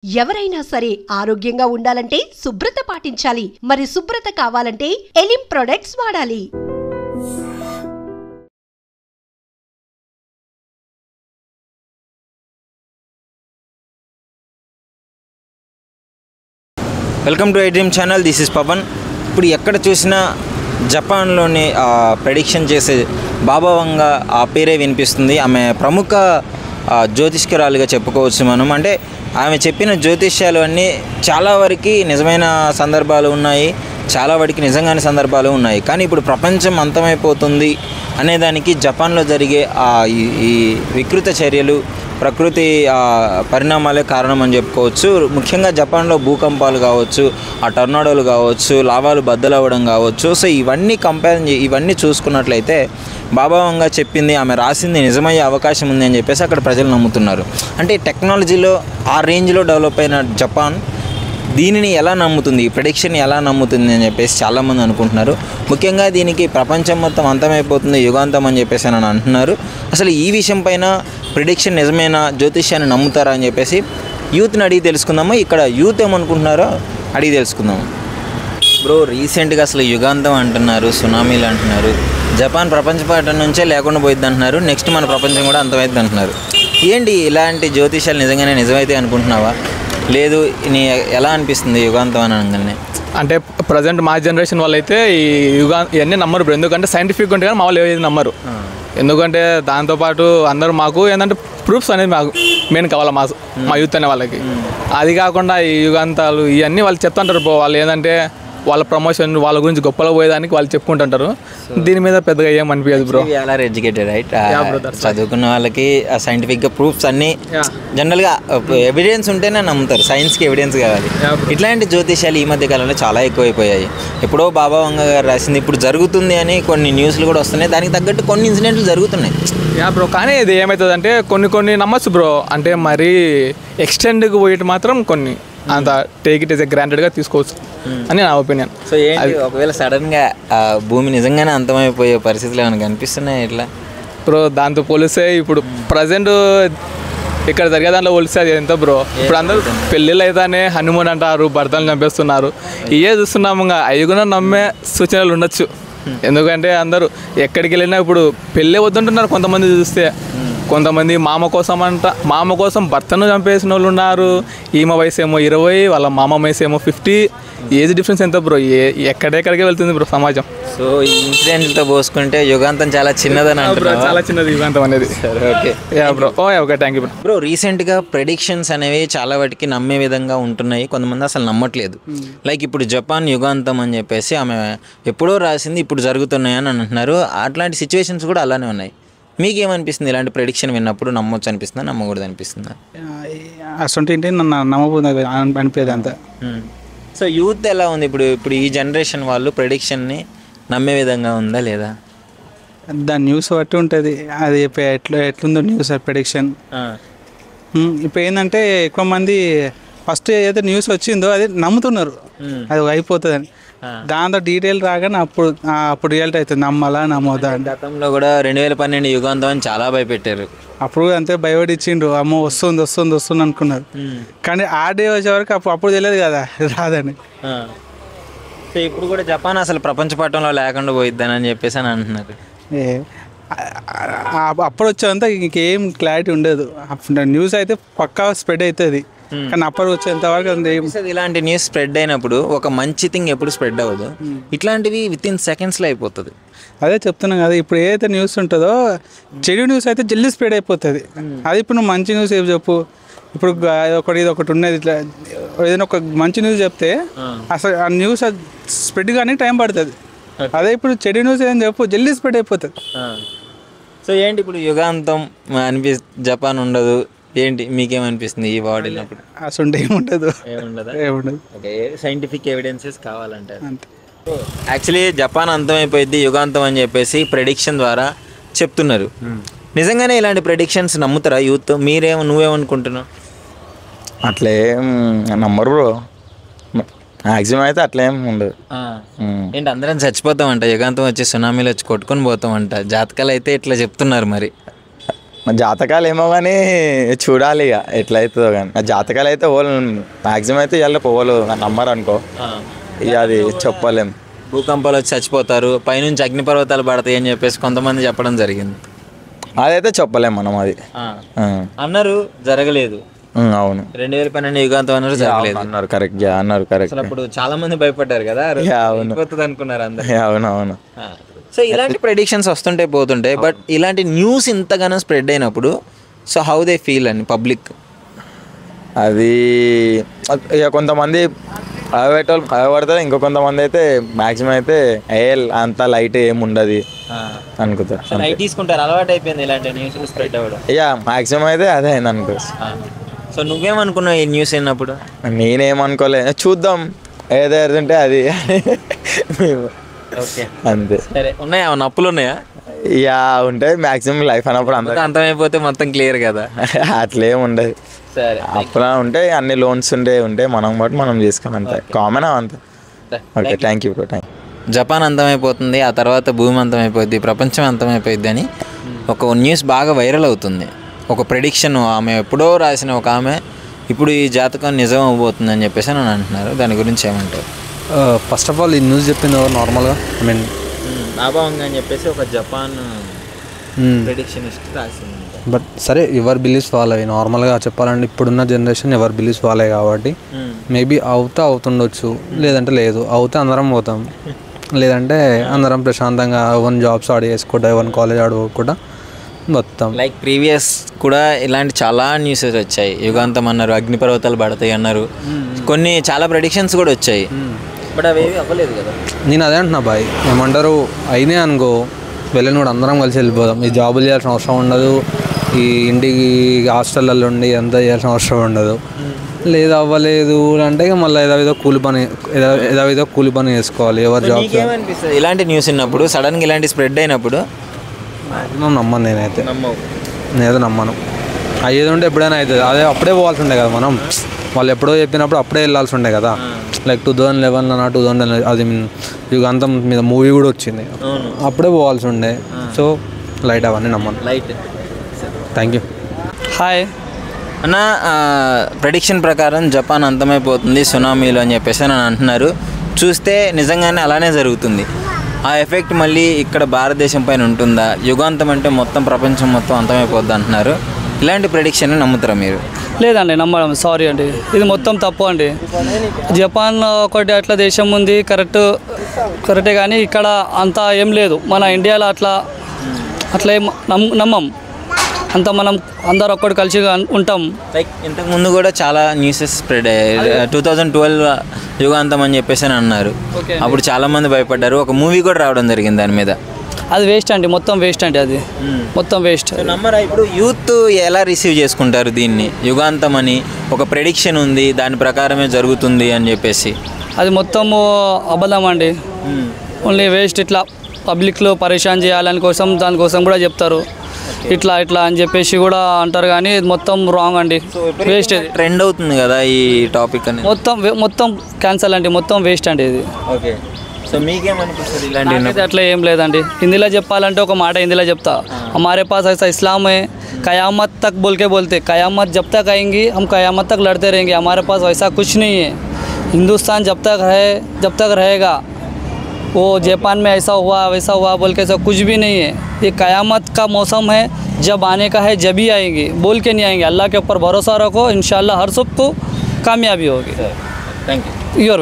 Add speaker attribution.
Speaker 1: ఎవరైనా సరే ఆరోగ్యంగా ఉండాలంటే శుభ్రత పాటించాలి. మరి శుభ్రత కావాలంటే ఎలిం ప్రొడక్ట్స్ వాడాలి.
Speaker 2: Welcome to iDream channel. This is Pawan. ఇప్పుడు ఎక్కడ చూసినా జపాన్లోని ప్రెడిక్షన్ చేసే బాబా వంగ ఆ పేరే వినిపిస్తుంది. ఆమె ప్రముఖ జ్యోతిష్కరాలుగా చెప్పుకోవచ్చు మనం. అంటే ఆమె చెప్పిన జ్యోతిష్యాలు అన్నీ చాలా వరకు నిజమైన సందర్భాలు ఉన్నాయి, చాలా వాటికి నిజంగానే సందర్భాలు ఉన్నాయి. కానీ ఇప్పుడు ప్రపంచం అంతమైపోతుంది అనేదానికి జపాన్లో జరిగే ఈ వికృత చర్యలు, ప్రకృతి పరిణామాలే కారణం అని చెప్పుకోవచ్చు. ముఖ్యంగా జపాన్లో భూకంపాలు కావచ్చు, ఆ టర్నాడోలు కావచ్చు, లావాలు బద్దలవ్వడం కావచ్చు. సో ఇవన్నీ చూసుకున్నట్లయితే బాబా వంగ చెప్పింది, ఆమె రాసింది నిజమయ్యే అవకాశం ఉంది అని చెప్పేసి అక్కడ ప్రజలు నమ్ముతున్నారు. అంటే టెక్నాలజీలో ఆ రేంజ్లో డెవలప్ అయిన జపాన్ దీనిని ఎలా నమ్ముతుంది, ఈ ప్రెడిక్షన్ ఎలా నమ్ముతుంది అని చెప్పేసి చాలామంది అనుకుంటున్నారు. ముఖ్యంగా దీనికి ప్రపంచం మొత్తం అంతమైపోతుంది, యుగాంతం అని చెప్పేసి అని అంటున్నారు. అసలు ఈ విషయం పైన ప్రెడిక్షన్ నిజమైన జ్యోతిష్యాన్ని నమ్ముతారా అని చెప్పేసి యూత్ని అడిగి తెలుసుకుందాము. ఇక్కడ యూత్ ఏమనుకుంటున్నారో అడిగి తెలుసుకుందాము. బ్రో, రీసెంట్గా అసలు యుగాంతం అంటున్నారు, సునామీలు అంటున్నారు, జపాన్ ప్రపంచపటం నుంచే లేకుండా పోయిద్ది అంటున్నారు, నెక్స్ట్ మన ప్రపంచం కూడా అంతమైద్ది అంటున్నారు. ఏంటి ఇలాంటి జ్యోతిష్యాలు నిజంగానే నిజమైతే అనుకుంటున్నావా, లేదు నీ ఎలా అనిపిస్తుంది యుగాంతం అని అనగానే?
Speaker 3: అంటే ప్రజెంట్ మా జనరేషన్ వాళ్ళు అయితే ఈ ఇవన్నీ నమ్మరు బ్రో. ఎందుకంటే సైంటిఫిక్ ఉంటే కానీ మామూలు ఏది నమ్మరు. ఎందుకంటే దాంతోపాటు అందరూ మాకు ఏంటంటే ప్రూఫ్స్ అనేది మాకు మెయిన్ కావాలి మా యూత్ అనే వాళ్ళకి. అది కాకుండా ఈ యుగాంతాలు ఇవన్నీ వాళ్ళు చెప్తుంటారు బ్రో. వాళ్ళు ఏంటంటే వాళ్ళ ప్రమోషన్, వాళ్ళ గురించి గొప్పలో పోయేదానికి వాళ్ళు చెప్పుకుంటుంటారు. దీని మీద పెద్దగా ఏమనిపించదు బ్రో.
Speaker 2: ఆర్ ఎడ్యుకేటెడ్ రైట్, చదువుకున్న వాళ్ళకి సైంటిఫిక్గా ప్రూఫ్స్ అన్నీ జనరల్గా ఎవిడెన్స్ ఉంటేనే నమ్ముతారు. సైన్స్కి ఎవిడెన్స్ కావాలి. ఇట్లాంటి జ్యోతిష్యాలు ఈ మధ్య కాలంలో చాలా ఎక్కువైపోయాయి. ఎప్పుడో బాబా వంగ గారు రాసింది ఇప్పుడు జరుగుతుంది అని కొన్ని న్యూస్లు కూడా వస్తున్నాయి. దానికి తగ్గట్టు కొన్ని ఇన్సిడెంట్లు జరుగుతున్నాయి
Speaker 3: బ్రో. కానీ ఇది ఏమవుతుంది అంటే కొన్ని నమ్మచ్చు బ్రో. అంటే మరీ ఎక్స్టెండ్కి పోయేటి మాత్రం కొన్ని అంత టేక్ ఇట్ ఈస్ గ్రాంటెడ్గా తీసుకోవచ్చు అని నా ఒపీనియన్.
Speaker 2: సో ఏంటి ఒకవేళ సడన్గా భూమి నిజంగానే అంతమైపోయే పరిస్థితులు ఏమైనా కనిపిస్తున్నాయి ఇట్లా
Speaker 3: బ్రో? దాంతో పోలిస్తే ఇప్పుడు ప్రజెంట్ ఇక్కడ జరిగే దాంట్లో పోలిస్తే అది ఎంత బ్రో. ఇప్పుడు అందరూ పెళ్ళిళ్ళు అయితేనే హనీమూన్ అంటారు, భర్తలు చంపేస్తున్నారు. ఇవే చూస్తున్నాము. ఇంకా అవి కూడా నమ్మే సూచనలు ఉండొచ్చు. ఎందుకంటే అందరూ ఎక్కడికి వెళ్ళినా ఇప్పుడు పెళ్ళే వద్దంటున్నారు కొంతమంది చూస్తే. కొంతమంది మామ కోసం భర్తను చంపేసిన వాళ్ళు ఉన్నారు. ఈమె వయసు ఏమో 20, వాళ్ళ మామ వయసు ఏమో 50. ఏజ్ డిఫరెన్స్ ఎంత బ్రో? ఎక్కడెక్కడికే వెళ్తుంది బ్రో సమాజం.
Speaker 2: సో ఈ ఇన్సిడెంట్లతో పోసుకుంటే యుగాంతం చాలా చిన్నదని అంటారు.
Speaker 3: చాలా చిన్నది యుగాంతం అనేది.
Speaker 2: Okay
Speaker 3: bro. Okay, thank you
Speaker 2: bro. రీసెంట్గా ప్రెడిక్షన్స్ అనేవి చాలా వాటికి నమ్మే విధంగా ఉంటున్నాయి, కొంతమంది అసలు నమ్మట్లేదు. లైక్ ఇప్పుడు జపాన్ యుగాంతం అని చెప్పేసి ఆమె ఎప్పుడో రాసింది ఇప్పుడు జరుగుతున్నాయని అంటున్నారు. అట్లాంటి సిచ్యువేషన్స్ కూడా అలానే ఉన్నాయి. మీకేమనిపిస్తుంది ఇలాంటి ప్రెడిక్షన్ విన్నప్పుడు? నమ్మొచ్చు అనిపిస్తుందా, నమ్మకూడదు అనిపిస్తుందా?
Speaker 4: అసలు నన్ను నమ్మబోతుంది అనిపించేది అంతా.
Speaker 2: సో యూత్ ఎలా ఉంది ఇప్పుడు ఈ జనరేషన్ వాళ్ళు ప్రెడిక్షన్ని నమ్మే విధంగా ఉందా లేదా?
Speaker 4: దాని న్యూస్ బట్టి ఉంటుంది అది. ఎట్లుందో న్యూస్ ప్రెడిక్షన్. ఇప్పుడు ఏంటంటే ఎక్కువ మంది ఫస్ట్ ఏదైతే న్యూస్ వచ్చిందో అది నమ్ముతున్నారు, అది అయిపోతుందని. దాంతో డీటెయిల్ రాగానే అప్పుడు రియాలిటీ అవుతుంది, నమ్మాలా నమ్మొద్దా అని.
Speaker 2: గతంలో కూడా 2012 యుగాంతం అని చాలా భయపెట్టారు.
Speaker 4: అప్పుడు అంతే భయపడిచ్చిండ్రు, అమ్మో వస్తుంది అనుకున్నారు. కానీ ఆ డే వచ్చే వరకు అప్పుడు తెలియదు కదా రాదని.
Speaker 2: సో ఇప్పుడు కూడా జపాన్ అసలు ప్రపంచ పటంలో లేకుండా పోయిద్దని చెప్పేసి అని అంటున్నారు.
Speaker 4: అప్పుడు వచ్చేంత ఇంకేం క్లారిటీ ఉండదు. న్యూస్ అయితే పక్కా స్ప్రెడ్ అవుతుంది, కానీ అప్పుడు వచ్చేంత వరకు
Speaker 2: ఇలాంటి న్యూస్ స్ప్రెడ్ అయినప్పుడు ఒక మంచి థింగ్ ఎప్పుడు స్ప్రెడ్ అవ్వదు, ఇట్లాంటివి వితిన్ సెకండ్స్లో అయిపోతుంది.
Speaker 4: అదే చెప్తున్నాం కదా. ఇప్పుడు ఏదైతే న్యూస్ ఉంటుందో చెడు న్యూస్ అయితే జల్దీ స్ప్రెడ్ అయిపోతుంది. అది ఇప్పుడు నువ్వు మంచి న్యూస్ ఏం చెప్పు. ఇప్పుడు ఇది ఒకటి ఉన్నది, ఇట్లా ఏదైనా ఒక మంచి న్యూస్ చెప్తే అసలు ఆ న్యూస్ స్ప్రెడ్ కానీ టైం పడుతుంది. అదే ఇప్పుడు చెడు న్యూస్ ఏం చెప్పు, జల్దీ స్ప్రెడ్ అయిపోతుంది.
Speaker 2: సో ఏంటి ఇప్పుడు యుగాంతం జపాన్ ఉండదు, ఏంటి మీకేమనిపిస్తుంది ఈ వర్డ్ వెళ్ళినప్పుడు?
Speaker 4: అసలు ఏముండదు.
Speaker 2: ఓకే, సైంటిఫిక్ ఎవిడెన్సెస్ కావాలంటారు. యాక్చువల్లీ జపాన్ అంతమైపోయింది యుగాంతం అని చెప్పేసి ప్రెడిక్షన్ ద్వారా చెప్తున్నారు. నిజంగానే ఇలాంటి ప్రెడిక్షన్స్ నమ్ముతారా యూత్? నువ్వేమనుకుంటున్నావు?
Speaker 5: అట్లేం నమ్మరు బ్రో. మ్యాక్సిమం అయితే అట్లేం ఉండదు.
Speaker 2: ఏంటి అందరం చచ్చిపోతామంట, యుగాంతం వచ్చి సునామీలు వచ్చి కొట్టుకొని పోతామంట, జాతకాలు అయితే ఇట్లా చెప్తున్నారు. మరి
Speaker 5: జాతకాలు ఏమో కానీ చూడాలి ఇక ఎట్లయితుందో కానీ ఆ జాతకాలు అయితే వాళ్ళు మ్యాక్సిమం అయితే ఇవాళ పోవాలి నమ్మరు అనుకో ఇక అది చెప్పలేం.
Speaker 2: భూకంపాలు వచ్చి చచ్చిపోతారు, పైనుంచి అగ్నిపర్వతాలు పడతాయి అని చెప్పేసి కొంతమంది చెప్పడం జరిగింది.
Speaker 5: అదైతే చెప్పలేం మనం అది
Speaker 2: అన్నారు, జరగలేదు.
Speaker 5: అవును
Speaker 2: 2012 యుగాంతం అన్నారు, జరగలేదు
Speaker 5: అన్నారు. కరెక్ట్ అన్నారు కరెక్ట్.
Speaker 2: అసలు అప్పుడు చాలా మంది భయపడ్డారు కదా, అయిపోతుంది అనుకున్నారు అందరు.
Speaker 5: అవునవును.
Speaker 2: సో ఇలాంటి ప్రెడిక్షన్స్ వస్తుంటే పోతుంటాయి, బట్ ఇలాంటి న్యూస్ ఇంతగానో స్ప్రెడ్ అయినప్పుడు సో హౌ దే ఫీల్ అని పబ్లిక్?
Speaker 5: అది ఇక కొంతమంది భయపడతారు, ఇంకో కొంతమంది అయితే మ్యాక్సిమం అయితే అంత లైట్ ఏమి ఉండదు అనుకుంటారు.
Speaker 2: లైట్ తీసుకుంటారు, అలవాటు అయిపోయింది ఇలాంటి న్యూస్ స్ప్రెడ్ అవ్వడం.
Speaker 5: ఇక మ్యాక్సిమం అయితే అదే అయింది అనుకో.
Speaker 2: సో నువ్వేమనుకున్నావు ఈ న్యూస్ విన్నప్పుడు?
Speaker 5: నేనేమనుకోలే, చూద్దాం ఏదైతుంటే అది
Speaker 2: ఓకే
Speaker 5: అంతే.
Speaker 2: సరే, ఉన్నాయా అప్పులు ఉన్నాయా?
Speaker 5: ఇక ఉంటాయి మ్యాక్సిమం లైఫ్ అన్నప్పుడు అందరూ
Speaker 2: అంతమైపోతే మొత్తం క్లియర్ కదా.
Speaker 5: అట్లేం ఉండదు.
Speaker 2: సరే,
Speaker 5: అప్పుడు ఉంటే అన్ని లోన్స్ ఉంటే మనం బట్టి మనం చేసుకోవాలి అంతే, కామన్ అంతే. Okay, thank you bro.
Speaker 2: Japan అంతమైపోతుంది, ఆ తర్వాత భూమి అంతమైపోద్ది, ప్రపంచం అంతమైపోద్ది అని ఒక న్యూస్ బాగా వైరల్ అవుతుంది. ఒక ప్రెడిక్షన్ ఆమె ఎప్పుడో రాసిన ఒక ఆమె ఇప్పుడు ఈ జాతకం నిజం అవ్వబోతుంది అని చెప్పేసి అని అంటున్నారు. దాని గురించి ఏమంటారు?
Speaker 6: ఫస్ట్ ఆఫ్ ఆల్ ఈ న్యూస్ చెప్పింది నార్మల్గా
Speaker 2: లాభంగా అని చెప్పేసి ఒక జపాన్ ప్రెడిక్షనిస్ట్ రాసింది.
Speaker 6: బట్ సరే, ఎవర్ బిలీవ్స్ వాళ్ళవి. నార్మల్గా చెప్పాలంటే ఇప్పుడున్న జనరేషన్ ఎవర్ బిలీవ్స్ వాళ్ళే కాబట్టి మేబీ అవుతుండొచ్చు, లేదంటే లేదు. అవుతే అందరం పోతాం, లేదంటే అందరం ప్రశాంతంగా ఎవరి జాబ్ స్టార్ట్ చేసుకుంటా, ఎవరి కాలేజ్ ఆడుకోకుండా మొత్తం.
Speaker 2: లైక్ ప్రీవియస్ కూడా ఇలాంటి చాలా న్యూసెస్ వచ్చాయి. యుగాంతం అన్నారు, అగ్నిపర్వతాలు పడతాయి అన్నారు, కొన్ని చాలా ప్రెడిక్షన్స్ కూడా వచ్చాయి. బట్ అవి ఏవి అవ్వలేదు కదా.
Speaker 6: నేను అదే అంటున్నా బాయ్, ఏమంటారు అయినాయి అనుకో, వెళ్ళని కూడా అందరం కలిసి వెళ్ళిపోదాం. ఈ జాబులు చేయాల్సిన అవసరం ఉండదు, ఈ ఇంటికి హాస్టల్లో ఉండి అంతా చేయాల్సిన అవసరం ఉండదు. లేదు అవ్వలేదు అంటే మళ్ళీ ఏదో కూలి పని చేసుకోవాలి. ఎవరు జాబ్
Speaker 2: ఏమనిపిస్తుంది ఇలాంటి న్యూస్ విన్నప్పుడు, సడన్గా ఇలాంటి స్ప్రెడ్ అయినప్పుడు?
Speaker 6: నమ్మను, నేనైతే నమ్మను. అయ్యేది ఉంటే ఎప్పుడైనా అవుతుంది, అదే అప్పుడే పోవాల్సి ఉండే కదా మనం. వాళ్ళు ఎప్పుడో చెప్పినప్పుడు అప్పుడే వెళ్ళాల్సి ఉండే కదా. లైక్ 2011 2011 అది యుగాంతం మీద మూవీ కూడా వచ్చింది, అప్పుడే పోవాల్సి ఉండే. సో లైట్ అవన్నీ నమ్మను.
Speaker 2: లైట్.
Speaker 6: Thank you.
Speaker 3: హాయ్
Speaker 2: అన్న, ప్రెడిక్షన్ ప్రకారం జపాన్ అంతమైపోతుంది సునామీలు అని చెప్పేసి అని అంటున్నారు. చూస్తే నిజంగానే అలానే జరుగుతుంది. ఆ ఎఫెక్ట్ మళ్ళీ ఇక్కడ భారతదేశం పైన ఉంటుందా? యుగాంతం అంటే మొత్తం ప్రపంచం మొత్తం అంతమైపోద్ది అంటున్నారు. ఇలాంటి ప్రెడిక్షన్ నమ్ముతారా మీరు?
Speaker 7: లేదండి, నమ్మడం సారీ అండి, ఇది మొత్తం తప్పు అండి. జపాన్ ఒకటి అట్లా దేశం ఉంది, కరెక్టే, కానీ ఇక్కడ అంతా ఏం లేదు. మన ఇండియాలో అట్లా ఏం నమ్మం. అంతా మనం అందరు ఒక్కటి కలిసి ఉంటాం.
Speaker 2: లైక్ ఇంతకుముందు కూడా చాలా న్యూసెస్ స్ప్రెడ్ అయ్యాయి. 2012 యుగాంతం అని చెప్పేసి అని అన్నారు. అప్పుడు చాలామంది భయపడ్డారు. ఒక మూవీ కూడా రావడం జరిగింది దాని మీద.
Speaker 7: అది వేస్ట్ అండి, మొత్తం వేస్ట్ అండి, అది మొత్తం వేస్ట్.
Speaker 2: నమ్మరా? ఇప్పుడు యూత్ ఎలా రిసీవ్ చేసుకుంటారు దీన్ని? యుగాంతం అని ఒక ప్రెడిక్షన్ ఉంది, దాని ప్రకారమే జరుగుతుంది అని చెప్పేసి.
Speaker 7: అది మొత్తము అబద్ధం అండి, ఓన్లీ వేస్ట్. ఇట్లా పబ్లిక్లో పరేషాన్ చేయాలని కోసం దానికోసం కూడా చెప్తారు. ఇట్లా అని చెప్పేసి కూడా అంటారు, కానీ ఇది మొత్తం రాంగ్ అండి, వేస్ట్. ఇది
Speaker 2: ట్రెండ్ అవుతుంది కదా ఈ టాపిక్ అని,
Speaker 7: మొత్తం క్యాన్సల్ అండి, మొత్తం వేస్ట్ అండి ఇది.
Speaker 2: ఓకే, సో మీకేమనిపిస్తుంది ఇలాంటి?
Speaker 7: అట్లా ఏం లేదండి. హిందీలో చెప్పాలంటే ఒక మాట హిందీలో చెప్తా, हमारे पास ऐसा इस्लाम है, कयामत तक बोल के बोलते, कयामत जब तक आएंगी हम कयामत तक लड़ते रहेंगे, हमारे पास वैसा कुछ नहीं है. हिंदुस्तान जब तक रहेगा, वो जापान में ऐसा हुआ वैसा हुआ बोल के सब कुछ भी नहीं है. ये कयामत का मौसम है, जब आने का है जब ही आएंगे, बोल के नहीं आएंगे. अल्लाह के ऊपर भरोसा रखो, इंशाल्लाह हर सब को कामयाबी होगी.
Speaker 2: Thank you.